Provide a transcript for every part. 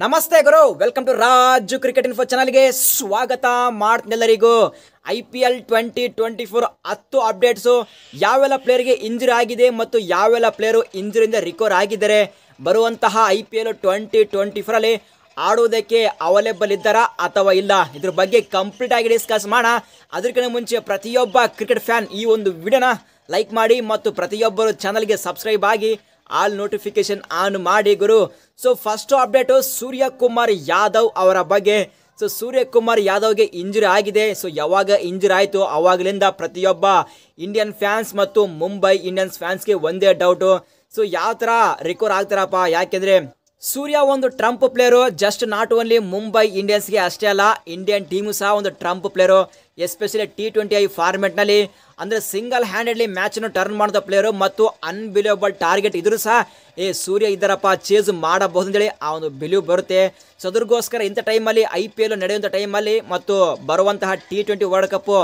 ನಮಸ್ತೆ ಗುರು, welcome to Raju cricket info ಚಾನಲ್ಗೆ ಸ್ವಾಗತ ಮಾಡ್ತಿದ್ದೆಲ್ಲರಿಗೂ. IPL 2024 10 ಅಪ್ಡೇಟ್ಸು, ಯಾವೆಲ್ಲ ಪ್ಲೇಯರ್ಗೆ ಇಂಜುರಿ ಆಗಿದೆ ಮತ್ತು ಯಾವೆಲ್ಲ ಪ್ಲೇಯರು ಇಂಜುರಿಯಿಂದ ರಿಕವರ್ ಆಗಿದ್ದಾರೆ, ಬರುವಂತಹ IPL 2024 ಅಲ್ಲಿ ಆಡೋದಕ್ಕೆ ಅವೈಲೇಬಲ್ ಇದ್ದಾರಾ ಅಥವಾ ಇಲ್ಲ, ಇದ್ರ ಬಗ್ಗೆ ಕಂಪ್ಲೀಟ್ ಆಗಿ ಡಿಸ್ಕಸ್ ಮಾಡೋಣ. ಅದಕ್ಕಿಂತ ಮುಂಚೆ ಪ್ರತಿಯೊಬ್ಬ ಕ್ರಿಕೆಟ್ ಫ್ಯಾನ್ ಈ ಒಂದು ವಿಡಿಯೋನ ಲೈಕ್ ಮಾಡಿ ಮತ್ತು ಪ್ರತಿಯೊಬ್ಬರು ಚಾನಲ್ಗೆ ಸಬ್ಸ್ಕ್ರೈಬ್ ಆಗಿ ಆಲ್ ನೋಟಿಫಿಕೇಶನ್ ಆನ್ ಮಾಡಿ ಗುರು. So first update Suryakumar Yadav ಅವರ ಬಗ್ಗೆ. ಸೊ ಸೂರ್ಯಕುಮಾರ್ ಯಾದವ್ಗೆ ಇಂಜುರಿ ಆಗಿದೆ. ಸೊ ಯಾವಾಗ ಇಂಜುರಿ ಆಯಿತು ಅವಾಗಲಿಂದ ಪ್ರತಿಯೊಬ್ಬ ಇಂಡಿಯನ್ ಫ್ಯಾನ್ಸ್ ಮತ್ತು ಮುಂಬೈ ಇಂಡಿಯನ್ಸ್ ಫ್ಯಾನ್ಸ್ಗೆ ಒಂದೇ ಡೌಟು, ಸೊ ಯಾವ ಥರ ರಿಕವರ್ ಆಗ್ತಾರಪ್ಪ. ಯಾಕೆಂದರೆ ಸೂರ್ಯ ಒಂದು trump player, just not only Mumbai ಇಂಡಿಯನ್ಸ್ಗೆ ಅಷ್ಟೇ ಅಲ್ಲ, ಇಂಡಿಯನ್ ಟೀಮು ಸಹ ಒಂದು ಟ್ರಂಪ್ ಪ್ಲೇಯರು. ಎಸ್ಪೆಷಲಿ T20 ಫಾರ್ಮೆಟ್ನಲ್ಲಿ ಅಂದರೆ ಸಿಂಗಲ್ ಹ್ಯಾಂಡೆಡ್ಲಿ ಮ್ಯಾಚನ್ನು ಟರ್ನ್ ಮಾಡಿದ ಪ್ಲೇಯರು ಮತ್ತು ಅನ್ಬಿಲಿಯಬಲ್ ಟಾರ್ಗೆಟ್ ಇದ್ರೂ ಸಹ ಸೂರ್ಯ ಇದ್ದಾರಪ್ಪ, ಚೇಸ್ ಮಾಡಬಹುದು ಅಂತೇಳಿ ಆ ಒಂದು ಬಿಲೀವ್ ಬರುತ್ತೆ. ಸೊ ಅದ್ರಗೋಸ್ಕರ ಇಂಥ ಟೈಮಲ್ಲಿ IPL ನಡೆಯುವಂಥ ಟೈಮಲ್ಲಿ ಮತ್ತು ಬರುವಂತಹ T20 ವರ್ಲ್ಡ್ ಕಪ್ಪು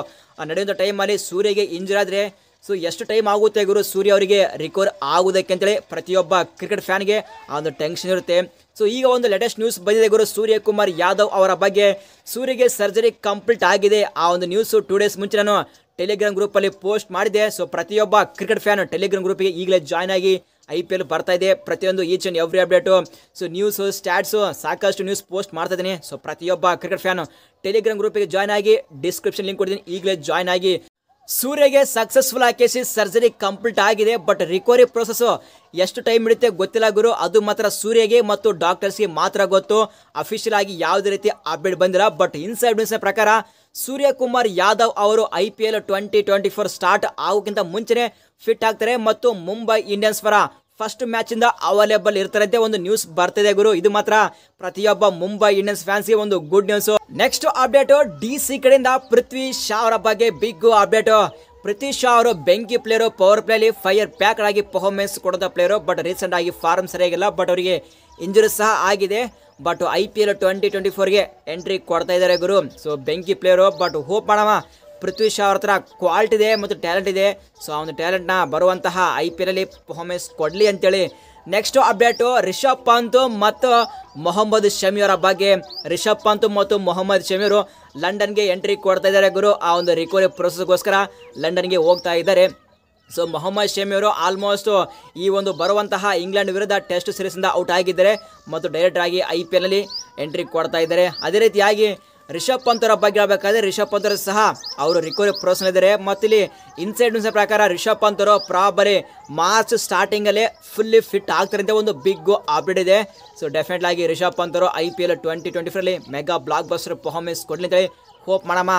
ನಡೆಯುವಂಥ ಟೈಮಲ್ಲಿ ಸೂರ್ಯಗೆ ಇಂಜುರಿ ಆದರೆ ಸೊ ಎಷ್ಟು ಟೈಮ್ ಆಗುತ್ತೆ ಗುರು ಸೂರ್ಯ ಅವರಿಗೆ ರಿಕವರ್ ಆಗೋದಕ್ಕೆ ಅಂತೇಳಿ ಪ್ರತಿಯೊಬ್ಬ ಕ್ರಿಕೆಟ್ ಫ್ಯಾನ್ಗೆ ಆ ಒಂದು ಟೆನ್ಷನ್ ಇರುತ್ತೆ. ಸೊ ಈಗ ಒಂದು ಲೇಟೆಸ್ಟ್ ನ್ಯೂಸ್ ಬಂದಿದೆ ಗುರು ಸೂರ್ಯಕುಮಾರ್ ಯಾದವ್ ಅವರ ಬಗ್ಗೆ. ಸೂರ್ಯಗೆ ಸರ್ಜರಿ ಕಂಪ್ಲೀಟ್ ಆಗಿದೆ. ಆ ಒಂದು ನ್ಯೂಸು 2 ಡೇಸ್ ಮುಂಚೆ ನಾನು ಟೆಲಿಗ್ರಾಮ್ ಗ್ರೂಪಲ್ಲಿ ಪೋಸ್ಟ್ ಮಾಡಿದೆ. ಸೊ ಪ್ರತಿಯೊಬ್ಬ ಕ್ರಿಕೆಟ್ ಫ್ಯಾನ್ ಟೆಲಿಗ್ರಾಮ್ ಗ್ರೂಪಿಗೆ ಈಗಲೇ ಜಾಯ್ನ್ ಆಗಿ IPL ಬರ್ತಾ ಇದೆ. ಪ್ರತಿಯೊಂದು each and every update, so news, stats, ಸಾಕಷ್ಟು ನ್ಯೂಸ್ ಪೋಸ್ಟ್ ಮಾಡ್ತಾ ಇದ್ದೀನಿ. ಸೊ ಪ್ರತಿಯೊಬ್ಬ ಕ್ರಿಕೆಟ್ ಫ್ಯಾನು ಟೆಲಿಗ್ರಾಮ್ ಗ್ರೂಪಿಗೆ ಜಾಯ್ನ್ ಆಗಿ ಡಿಸ್ಕ್ರಿಪ್ಷನ್ ಲಿಂಕ್ ಕೊಡ್ತೀನಿ, ಈಗಲೇ ಜಾಯ್ನ್ ಆಗಿ. ಸೂರ್ಯಗೆ ಸಕ್ಸಸ್ಫುಲ್ ಆಗಿ ಸರ್ಜರಿ ಕಂಪ್ಲೀಟ್ ಆಗಿದೆ. ಬಟ್ ರಿಕವರಿ ಪ್ರೊಸೆಸ್ ಎಷ್ಟು ಟೈಮ್ ಹಿಡಿಯುತ್ತೆ ಗೊತ್ತಿಲ್ಲ ಗುರು, ಅದು ಮಾತ್ರ ಸೂರ್ಯಗೆ ಮತ್ತು ಡಾಕ್ಟರ್ಸ್ಗೆ ಮಾತ್ರ ಗೊತ್ತು. ಅಫಿಷಿಯಲ್ ಆಗಿ ಯಾವುದೇ ರೀತಿ ಅಪ್ಡೇಟ್ ಬಂದಿಲ್ಲ. ಬಟ್ ಇನ್ಸೈಡ್ ನ್ಯೂಸ್ ಪ್ರಕಾರ ಸೂರ್ಯಕುಮಾರ್ ಯಾದವ್ ಅವರು IPL 2024 ಸ್ಟಾರ್ಟ್ ಆಗೋಕ್ಕಿಂತ ಮುಂಚೆನೆ ಫಿಟ್ ಆಗ್ತಾರೆ ಮತ್ತು ಮುಂಬೈ ಇಂಡಿಯನ್ಸ್ ಪರ ಫಸ್ಟ್ ಮ್ಯಾಚಿಂದ ಅವೈಲೇಬಲ್ ಇರ್ತಾರಂತೆ ಒಂದು ನ್ಯೂಸ್ ಬರ್ತಿದೆ ಗುರು. ಇದು ಮಾತ್ರ ಪ್ರತಿಯೊಬ್ಬ ಮುಂಬೈ ಇಂಡಿಯನ್ಸ್ ಫ್ಯಾನ್ಸ್ಗೆ ಒಂದು good news. Next update DC ಕಡೆಯಿಂದ ಪೃಥ್ವಿ ಶಾ ಅವರ ಬಗ್ಗೆ ಬಿಗ್ ಅಪ್ಡೇಟು. ಪೃಥ್ವಿ ಶಾ ಅವರು ಬೆಂಕಿ ಪ್ಲೇಯರು, ಪವರ್ ಪ್ಲೇಲಿ ಫೈರ್ ಪ್ಯಾಕ್ ಆಗಿ ಪರ್ಫಾರ್ಮೆನ್ಸ್ ಕೊಡೋದ ಪ್ಲೇಯರು. ಬಟ್ ರೀಸೆಂಟ್ ಆಗಿ ಫಾರ್ಮ್ ಸರಿಯಾಗಿಲ್ಲ, ಬಟ್ ಅವರಿಗೆ ಇಂಜುರಿ ಸಹ ಆಗಿದೆ. ಬಟ್ IPL 2024ಗೆ ಎಂಟ್ರಿ ಕೊಡ್ತಾ ಇದ್ದಾರೆ ಗುರು. ಸೊ ಬೆಂಕಿ ಪ್ಲೇಯರು, ಬಟ್ ಹೋಪ್ ಮಾಡೋಣ ಪೃಥ್ವಿ ಶಾ ಅವ್ರ ಹತ್ರ ಕ್ವಾಲಿಟಿ ಇದೆ ಮತ್ತು ಟ್ಯಾಲೆಂಟ್ ಇದೆ. ಸೊ ಆ ಒಂದು ಟ್ಯಾಲೆಂಟ್ನ ಬರುವಂತಹ IPL ಅಲ್ಲಿ ಪರ್ಫಾರ್ಮೆನ್ಸ್ ಕೊಡಲಿ ಅಂತೇಳಿ. ನೆಕ್ಸ್ಟ್ ಅಪ್ಡೇಟು ರಿಷಬ್ ಪಂತ್ ಮತ್ತು ಮೊಹಮ್ಮದ್ ಶಮಿ ಅವರ ಬಗ್ಗೆ. ರಿಷಬ್ ಪಂತ್ ಮತ್ತು ಮೊಹಮ್ಮದ್ ಶಮಿ ಅವರು ಲಂಡನ್ಗೆ ಎಂಟ್ರಿ ಕೊಡ್ತಾ ಇದ್ದಾರೆ ಗುರು. ಆ ಒಂದು ರಿಕವರಿ ಪ್ರೊಸೆಸ್ಗೋಸ್ಕರ ಲಂಡನ್ಗೆ ಹೋಗ್ತಾ ಇದ್ದಾರೆ. ಸೊ ಮೊಹಮ್ಮದ್ ಶಮಿ ಅವರು ಆಲ್ಮೋಸ್ಟ್ ಈ ಒಂದು ಬರುವಂತಹ ಇಂಗ್ಲೆಂಡ್ ವಿರುದ್ಧ ಟೆಸ್ಟ್ ಸೀರೀಸಿಂದ ಔಟ್ ಆಗಿದ್ದಾರೆ ಮತ್ತು ಡೈರೆಕ್ಟ್ ಆಗಿ IPL ಅಲ್ಲಿ ಎಂಟ್ರಿ ಕೊಡ್ತಾ ಇದ್ದಾರೆ. ಅದೇ ರೀತಿಯಾಗಿ ರಿಷಬ್ ಪಂತ್ ಅವರ ಬಗ್ಗೆ ಹೇಳಬೇಕಾದ್ರೆ ರಿಷಬ್ ಪಂತ್ ಅವರು ಸಹ ಅವರು ರಿಕವರಿ ಪ್ರೋಸೆಸ್ ಇದ್ದಾರೆ. ಮತ್ತು ಇಲ್ಲಿ ಇನ್ಸೈಡ್ ನ್ಯೂಸ್ ಪ್ರಕಾರ ರಿಷಬ್ ಪಂತ್ ಅವರು ಪ್ರಾಬರಿ ಮಾರ್ಚ್ ಸ್ಟಾರ್ಟಿಂಗಲ್ಲೇ ಫುಲ್ಲಿ ಫಿಟ್ ಆಗ್ತಾರೆ ಅಂತ ಒಂದು ಬಿಗ್ ಅಪ್ಡೇಟ್ ಇದೆ. ಸೊ ಡೆಫಿನೆಟ್ಲಿ ಆಗಿ ರಿಷಬ್ ಪಂತ್ ಅವರು IPL 2024 mega blockbuster performance ಕೊಡಲಿ ಅಂತೇಳಿ ಹೋಪ್ ಮಾಡೋಣ.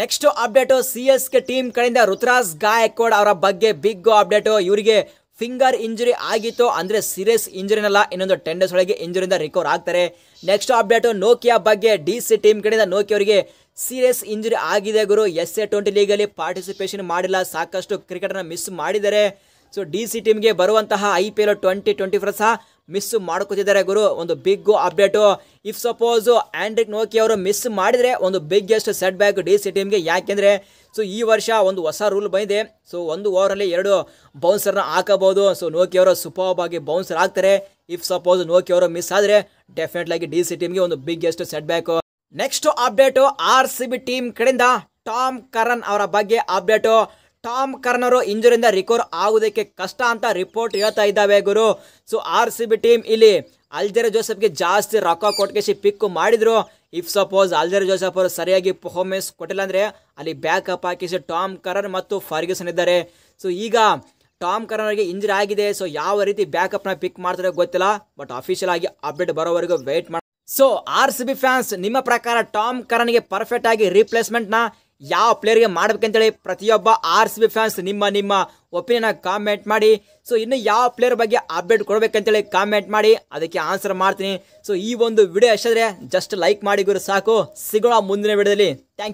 ನೆಕ್ಸ್ಟ್ ಅಪ್ಡೇಟು CSK ಟೀಮ್ ಕಡೆಯಿಂದ ರುತುರಾಜ್ ಗಾಯಕ್ವಾಡ್ ಅವರ ಬಗ್ಗೆ ಬಿಗ್ ಅಪ್ಡೇಟು. ಇವರಿಗೆ ಫಿಂಗರ್ ಇಂಜುರಿ ಆಗಿತ್ತು, ಅಂದರೆ ಸೀರಿಯಸ್ ಇಂಜುರಿನಲ್ಲ, ಇನ್ನೊಂದು 10 ಡೇಸ್ ಒಳಗೆ ಇಂಜುರಿಯಿಂದ ರಿಕವರ್ ಆಗ್ತಾರೆ. ನೆಕ್ಸ್ಟ್ ಅಪ್ಡೇಟು ನೋಕಿಯಾ ಬಗ್ಗೆ. DC ಟೀಮ್ ಕಡೆಯಿಂದ ನೋಕಿಯಾ ಅವರಿಗೆ ಸೀರಿಯಸ್ ಇಂಜುರಿ ಆಗಿದೆ ಗುರು. SA20 ಲೀಗಲ್ಲಿ ಪಾರ್ಟಿಸಿಪೇಷನ್ ಮಾಡಿಲ್ಲ, ಸಾಕಷ್ಟು ಕ್ರಿಕೆಟನ್ನು ಮಿಸ್ ಮಾಡಿದ್ದಾರೆ. ಸೊ DC ಟೀಮ್ಗೆ ಬರುವಂತಹ IPL 2024 ಸಹ ಮಿಸ್ ಮಾಡ್ಕೋತಿದ್ದಾರೆ ಗುರು. ಒಂದು big update. If suppose Anrich ನೋಕಿಯಾ ಅವರು ಮಿಸ್ ಮಾಡಿದರೆ ಒಂದು ಬಿಗ್ಗೆಸ್ಟ್ ಸೆಟ್ ಬ್ಯಾಕ್ DC ಟೀಮ್ಗೆ. ಯಾಕೆಂದರೆ ಸೊ ಈ ವರ್ಷ ಒಂದು ಹೊಸ ರೂಲ್ ಬಂದಿದೆ. ಸೊ ಒಂದು ಓವರಲ್ಲಿ 2 ಬೌನ್ಸರ್ನ ಹಾಕಬಹುದು. ಸೊ ನೋಕಿಯಾ ಅವರು ಸೂಪರ್ಬ್ ಆಗಿ ಬೌನ್ಸರ್ ಆಗ್ತಾರೆ. ಇಫ್ ಸಪೋಸ್ ನೋಕಿಯಾ ಅವರು ಮಿಸ್ ಆದರೆ ಡೆಫಿನೆಟ್ಲಾಗಿ DC ಟೀಮ್ಗೆ ಒಂದು biggest set back. Next update RCB team ಕಡೆಯಿಂದ ಟಾಮ್ ಕರನ್ ಅವರ ಬಗ್ಗೆ ಅಪ್ಡೇಟು. ಟಾಮ್ ಕರ್ನ್ ಅವರು ಇಂಜುರಿಯಿಂದ ರಿಕವರ್ ಆಗೋದಕ್ಕೆ ಕಷ್ಟ ಅಂತ ರಿಪೋರ್ಟ್ ಹೇಳ್ತಾ ಇದ್ದಾವೆ ಗುರು. ಸೊ RCB ಟೀಮ್ ಇಲ್ಲಿ ಅಲ್ಜೇರಿಯಾ ಜೋಸೆಫ್ಗೆ ಜಾಸ್ತಿ ರೊಕ್ಕ ಕೊಟ್ಕೇಸಿ ಪಿಕ್ ಮಾಡಿದ್ರು. ಇಫ್ ಸಪೋಸ್ ಅಲ್ಜೇರಿಯಾ ಜೋಸೆಫ್ ಅವರು ಸರಿಯಾಗಿ ಪರ್ಫಾರ್ಮೆನ್ಸ್ ಕೊಟ್ಟಿಲ್ಲ ಅಂದರೆ ಅಲ್ಲಿ ಬ್ಯಾಕಪ್ ಹಾಕಿಸಿ ಟಾಮ್ ಕರನ್ ಮತ್ತು ಫರ್ಗ್ಯೂಸನ್ ಇದ್ದಾರೆ. ಸೊ ಈಗ ಟಾಮ್ ಕರನ್ ಅವರಿಗೆ ಇಂಜುರಿ ಆಗಿದೆ. ಸೊ ಯಾವ ರೀತಿ ಬ್ಯಾಕಪ್ನ ಪಿಕ್ ಮಾಡ್ತಾರೆ ಗೊತ್ತಿಲ್ಲ, ಬಟ್ ಅಫಿಷಿಯಲ್ ಆಗಿ ಅಪ್ಡೇಟ್ ಬರೋವರೆಗೂ ವೆಯ್ಟ್ ಮಾಡಿ. ಸೊ RCB ಫ್ಯಾನ್ಸ್, ನಿಮ್ಮ ಪ್ರಕಾರ ಟಾಮ್ ಕರನ್ಗೆ ಪರ್ಫೆಕ್ಟ್ ಆಗಿ ರೀಪ್ಲೇಸ್ಮೆಂಟ್ನ ಯಾವ ಪ್ಲೇಯರ್ಗೆ ಮಾಡ್ಬೇಕಂತೇಳಿ ಪ್ರತಿಯೊಬ್ಬ RCB ಫ್ಯಾನ್ಸ್ ನಿಮ್ಮ ಒಪಿನಿಯನ್ ಕಾಮೆಂಟ್ ಮಾಡಿ. ಸೊ ಇನ್ನು ಯಾವ ಪ್ಲೇಯರ್ ಬಗ್ಗೆ ಅಪ್ಡೇಟ್ ಕೊಡಬೇಕಂತೇಳಿ ಕಾಮೆಂಟ್ ಮಾಡಿ, ಅದಕ್ಕೆ ಆನ್ಸರ್ ಮಾಡ್ತೀನಿ. ಸೊ ಈ ಒಂದು ವಿಡಿಯೋ ಎಷ್ಟಾದರೆ ಜಸ್ಟ್ ಲೈಕ್ ಮಾಡಿ ಗುರು ಸಾಕು. ಸಿಗೋಣ ಮುಂದಿನ ವಿಡಿಯೋದಲ್ಲಿ. Thank you.